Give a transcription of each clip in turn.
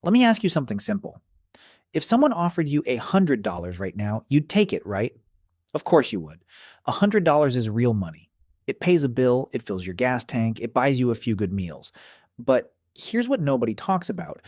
Let me ask you something simple. If someone offered you $100 right now, you'd take it, right? Of course you would. $100 is real money. It pays a bill, it fills your gas tank, it buys you a few good meals. But here's what nobody talks about.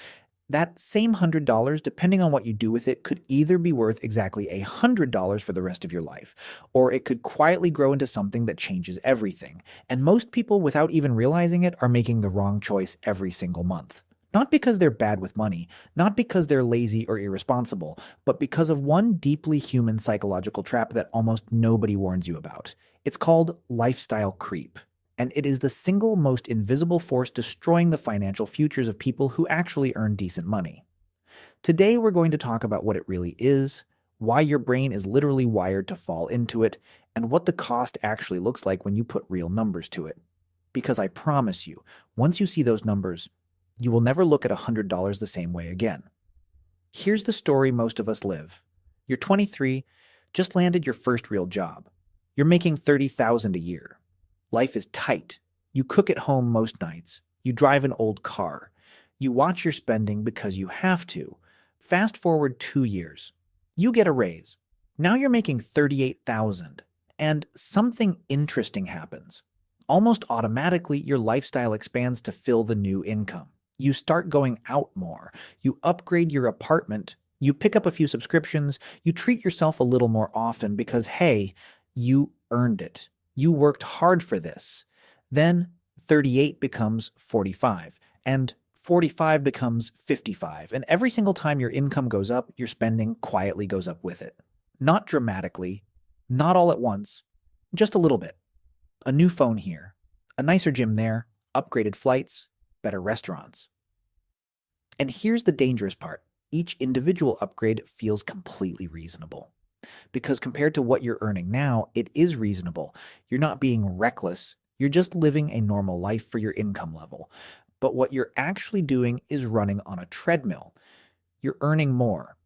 That same $100, depending on what you do with it, could either be worth exactly $100 for the rest of your life, or it could quietly grow into something that changes everything. And most people, without even realizing it, are making the wrong choice every single month. Not because they're bad with money, not because they're lazy or irresponsible, but because of one deeply human psychological trap that almost nobody warns you about. It's called lifestyle creep, and it is the single most invisible force destroying the financial futures of people who actually earn decent money. Today, we're going to talk about what it really is, why your brain is literally wired to fall into it, and what the cost actually looks like when you put real numbers to it. Because I promise you, once you see those numbers, you will never look at $100 the same way again. Here's the story most of us live. You're 23, just landed your first real job. You're making $30,000 a year. Life is tight. You cook at home most nights. You drive an old car. You watch your spending because you have to. Fast forward 2 years. You get a raise. Now you're making $38,000, and something interesting happens. Almost automatically, your lifestyle expands to fill the new income. You start going out more. You upgrade your apartment. You pick up a few subscriptions. You treat yourself a little more often because, hey, you earned it. You worked hard for this. Then 38 becomes 45, and 45 becomes 55. And every single time your income goes up, your spending quietly goes up with it. Not dramatically, not all at once, just a little bit. A new phone here, a nicer gym there, upgraded flights, better restaurants. And here's the dangerous part. Each individual upgrade feels completely reasonable. Because compared to what you're earning now, it is reasonable. You're not being reckless. You're just living a normal life for your income level. But what you're actually doing is running on a treadmill. You're earning more.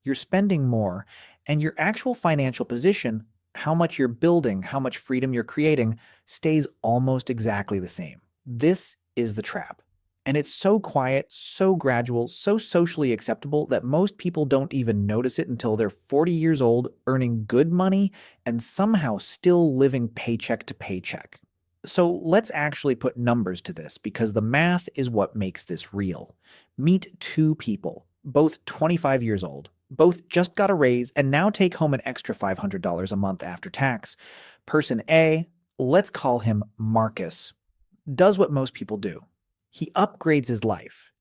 You're spending more. And your actual financial position, how much you're building, how much freedom you're creating, stays almost exactly the same. This is the trap. And it's so quiet, so gradual, so socially acceptable that most people don't even notice it until they're 40 years old, earning good money, and somehow still living paycheck to paycheck. So let's actually put numbers to this because the math is what makes this real. Meet two people, both 25 years old. Both just got a raise and now take home an extra $500 a month after tax. Person A, let's call him Marcus, does what most people do. He upgrades his life.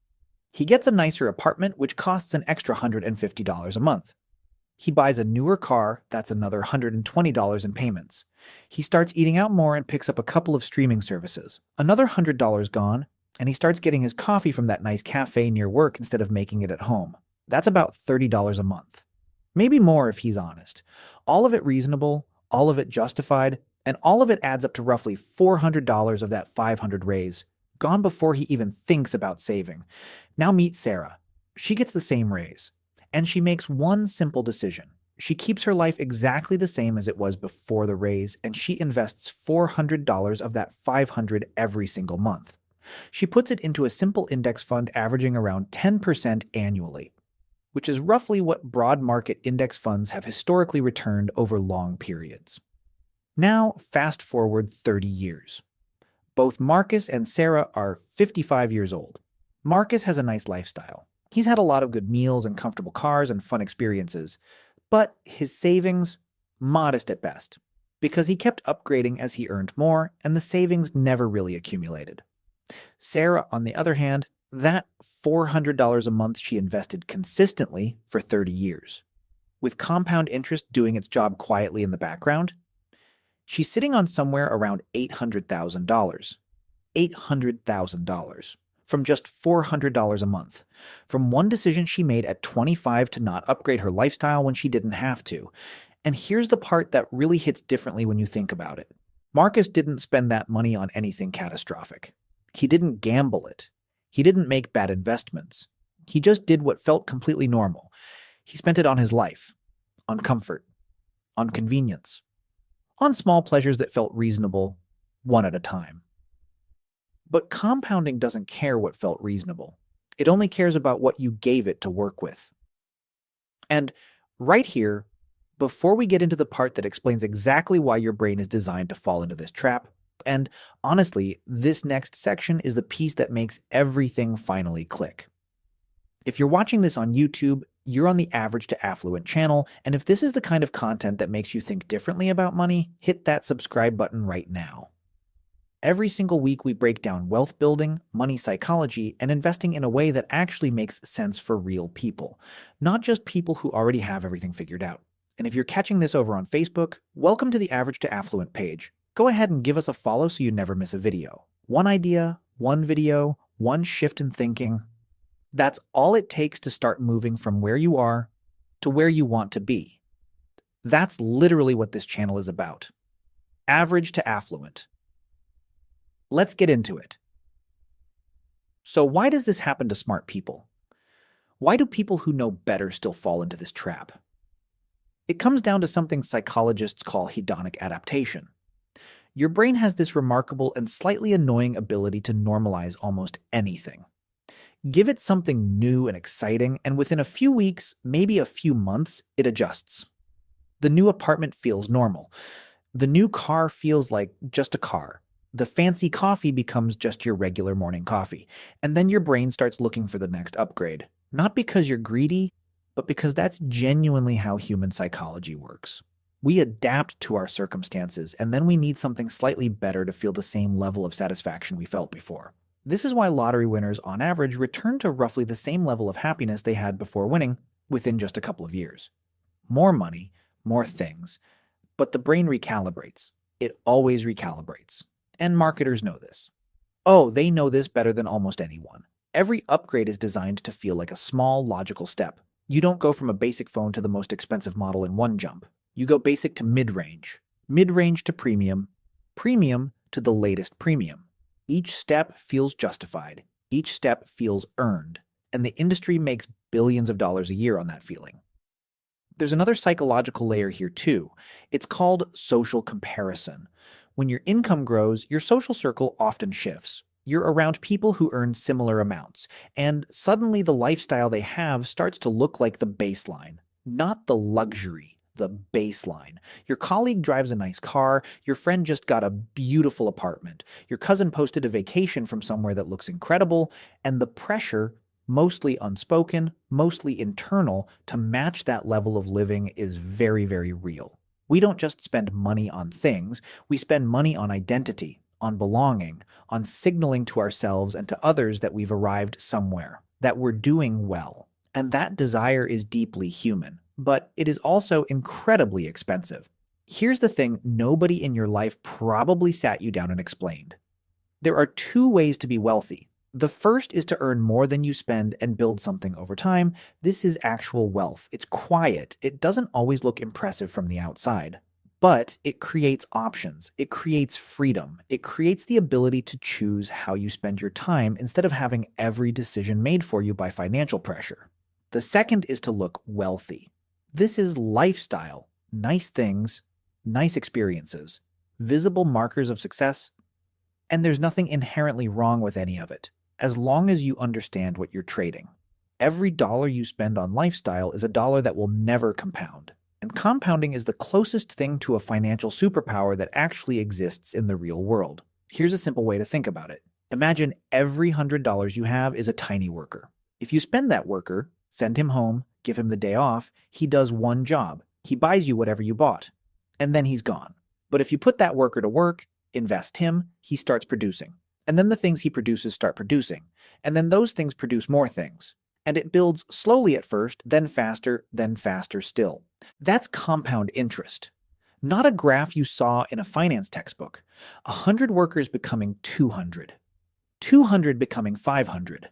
He gets a nicer apartment, which costs an extra $150 a month. He buys a newer car, that's another $120 in payments. He starts eating out more and picks up a couple of streaming services. Another $100 gone, and he starts getting his coffee from that nice cafe near work instead of making it at home. That's about $30 a month. Maybe more if he's honest. All of it reasonable, all of it justified, and all of it adds up to roughly $400 of that $500 raise, gone before he even thinks about saving. Now meet Sarah. She gets the same raise, and she makes one simple decision. She keeps her life exactly the same as it was before the raise, and she invests $400 of that $500 every single month. She puts it into a simple index fund averaging around 10% annually, which is roughly what broad market index funds have historically returned over long periods. Now, fast forward 30 years. Both Marcus and Sarah are 55 years old. Marcus has a nice lifestyle. He's had a lot of good meals and comfortable cars and fun experiences, but his savings, modest at best, because he kept upgrading as he earned more and the savings never really accumulated. Sarah, on the other hand, that $400 a month she invested consistently for 30 years. With compound interest doing its job quietly in the background, she's sitting on somewhere around $800,000. $800,000 from just $400 a month. From one decision she made at 25 to not upgrade her lifestyle when she didn't have to. And here's the part that really hits differently when you think about it. Marcus didn't spend that money on anything catastrophic. He didn't gamble it. He didn't make bad investments. He just did what felt completely normal. He spent it on his life, on comfort, on convenience, on small pleasures that felt reasonable, one at a time. But compounding doesn't care what felt reasonable. It only cares about what you gave it to work with. And right here, before we get into the part that explains exactly why your brain is designed to fall into this trap, and honestly, this next section is the piece that makes everything finally click. If you're watching this on YouTube, you're on the Average to Affluent channel, and if this is the kind of content that makes you think differently about money, hit that subscribe button right now. Every single week, we break down wealth building, money psychology, and investing in a way that actually makes sense for real people, not just people who already have everything figured out. And if you're catching this over on Facebook, welcome to the Average to Affluent page. Go ahead and give us a follow so you never miss a video. One idea, one video, one shift in thinking. That's all it takes to start moving from where you are to where you want to be. That's literally what this channel is about. Average to Affluent. Let's get into it. So why does this happen to smart people? Why do people who know better still fall into this trap? It comes down to something psychologists call hedonic adaptation. Your brain has this remarkable and slightly annoying ability to normalize almost anything. Give it something new and exciting, and within a few weeks, maybe a few months, it adjusts. The new apartment feels normal. The new car feels like just a car. The fancy coffee becomes just your regular morning coffee, and then your brain starts looking for the next upgrade. Not because you're greedy, but because that's genuinely how human psychology works. We adapt to our circumstances, and then we need something slightly better to feel the same level of satisfaction we felt before. This is why lottery winners, on average, return to roughly the same level of happiness they had before winning within just a couple of years. More money, more things, but the brain recalibrates. It always recalibrates. And marketers know this. Oh, they know this better than almost anyone. Every upgrade is designed to feel like a small, logical step. You don't go from a basic phone to the most expensive model in one jump. You go basic to mid-range, mid-range to premium, premium to the latest premium. Each step feels justified. Each step feels earned. And the industry makes billions of dollars a year on that feeling. There's another psychological layer here too. It's called social comparison. When your income grows, your social circle often shifts. You're around people who earn similar amounts, and suddenly the lifestyle they have starts to look like the baseline, not the luxury, the baseline. Your colleague drives a nice car, your friend just got a beautiful apartment, your cousin posted a vacation from somewhere that looks incredible, and the pressure, mostly unspoken, mostly internal, to match that level of living is very, very real. We don't just spend money on things, we spend money on identity, on belonging, on signaling to ourselves and to others that we've arrived somewhere, that we're doing well. And that desire is deeply human, but it is also incredibly expensive. Here's the thing nobody in your life probably sat you down and explained. There are two ways to be wealthy. The first is to earn more than you spend and build something over time. This is actual wealth. It's quiet. It doesn't always look impressive from the outside, but it creates options. It creates freedom. It creates the ability to choose how you spend your time instead of having every decision made for you by financial pressure. The second is to look wealthy. This is lifestyle, nice things, nice experiences, visible markers of success, and there's nothing inherently wrong with any of it, as long as you understand what you're trading. Every dollar you spend on lifestyle is a dollar that will never compound. And compounding is the closest thing to a financial superpower that actually exists in the real world. Here's a simple way to think about it. Imagine every $100 you have is a tiny worker. If you spend that worker, send him home, give him the day off, he does one job. He buys you whatever you bought. And then he's gone. But if you put that worker to work, invest him, he starts producing. And then the things he produces start producing. And then those things produce more things. And it builds slowly at first, then faster still. That's compound interest. Not a graph you saw in a finance textbook. 100 workers becoming 200. 200 becoming 500.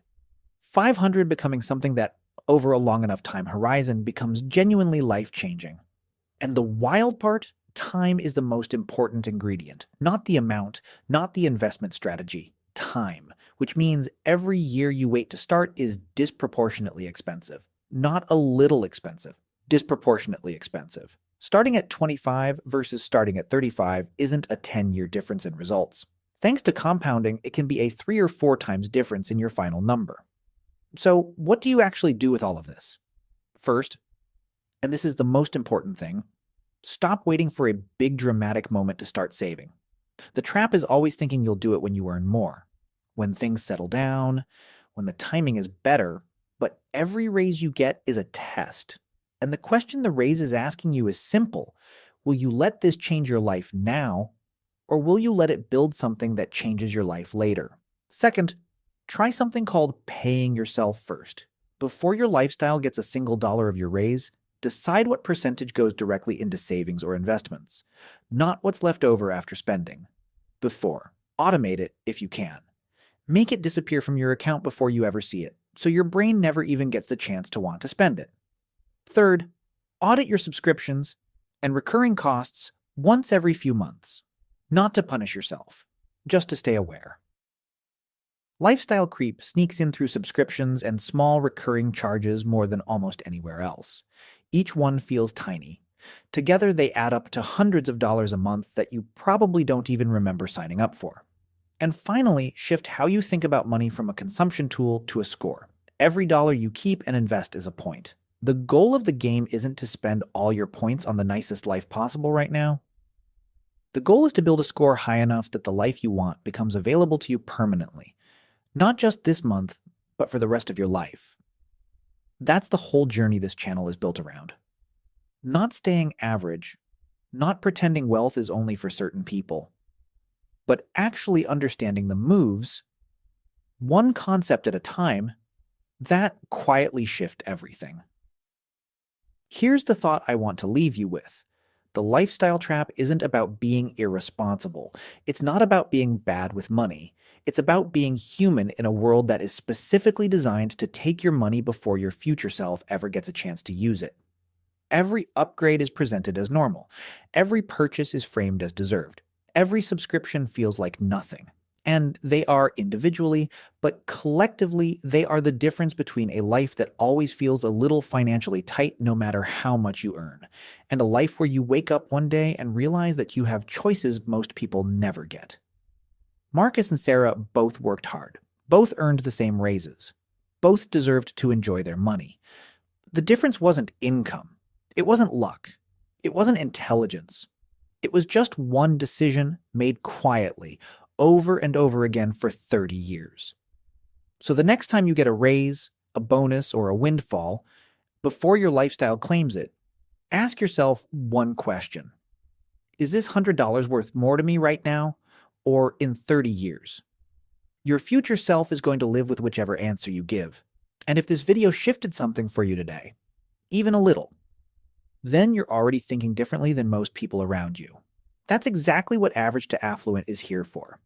500 becoming something that, over a long enough time horizon, becomes genuinely life-changing. And the wild part? Time is the most important ingredient. Not the amount, not the investment strategy. Time, which means every year you wait to start is disproportionately expensive. Not a little expensive, disproportionately expensive. Starting at 25 versus starting at 35 isn't a 10-year difference in results. Thanks to compounding, it can be a 3 or 4 times difference in your final number. So, what do you actually do with all of this? First, and this is the most important thing, stop waiting for a big dramatic moment to start saving. The trap is always thinking you'll do it when you earn more, when things settle down, when the timing is better, but every raise you get is a test. And the question the raise is asking you is simple. Will you let this change your life now, or will you let it build something that changes your life later? Second, try something called paying yourself first. Before your lifestyle gets a single dollar of your raise, decide what percentage goes directly into savings or investments, not what's left over after spending. Before, automate it if you can. Make it disappear from your account before you ever see it, so your brain never even gets the chance to want to spend it. Third, audit your subscriptions and recurring costs once every few months, not to punish yourself, just to stay aware. Lifestyle creep sneaks in through subscriptions and small recurring charges more than almost anywhere else. Each one feels tiny. Together, they add up to hundreds of dollars a month that you probably don't even remember signing up for. And finally, shift how you think about money from a consumption tool to a score. Every dollar you keep and invest is a point. The goal of the game isn't to spend all your points on the nicest life possible right now. The goal is to build a score high enough that the life you want becomes available to you permanently. Not just this month, but for the rest of your life. That's the whole journey this channel is built around. Not staying average, not pretending wealth is only for certain people, but actually understanding the moves, one concept at a time, that quietly shift everything. Here's the thought I want to leave you with. The lifestyle trap isn't about being irresponsible. It's not about being bad with money. It's about being human in a world that is specifically designed to take your money before your future self ever gets a chance to use it. Every upgrade is presented as normal. Every purchase is framed as deserved. Every subscription feels like nothing. And they are individually, but collectively, they are the difference between a life that always feels a little financially tight no matter how much you earn, and a life where you wake up one day and realize that you have choices most people never get. Marcus and Sarah both worked hard. Both earned the same raises. Both deserved to enjoy their money. The difference wasn't income. It wasn't luck. It wasn't intelligence. It was just one decision made quietly, over and over again for 30 years. So the next time you get a raise, a bonus, or a windfall, before your lifestyle claims it, ask yourself one question. Is this $100 worth more to me right now, or in 30 years? Your future self is going to live with whichever answer you give. And if this video shifted something for you today, even a little, then you're already thinking differently than most people around you. That's exactly what Average to Affluent is here for.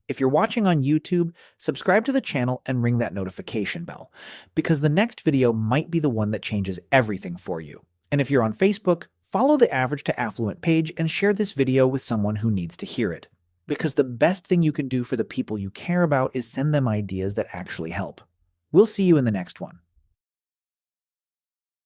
If you're watching on YouTube, subscribe to the channel and ring that notification bell, because the next video might be the one that changes everything for you. And if you're on Facebook, follow the Average to Affluent page and share this video with someone who needs to hear it, because the best thing you can do for the people you care about is send them ideas that actually help. We'll see you in the next one.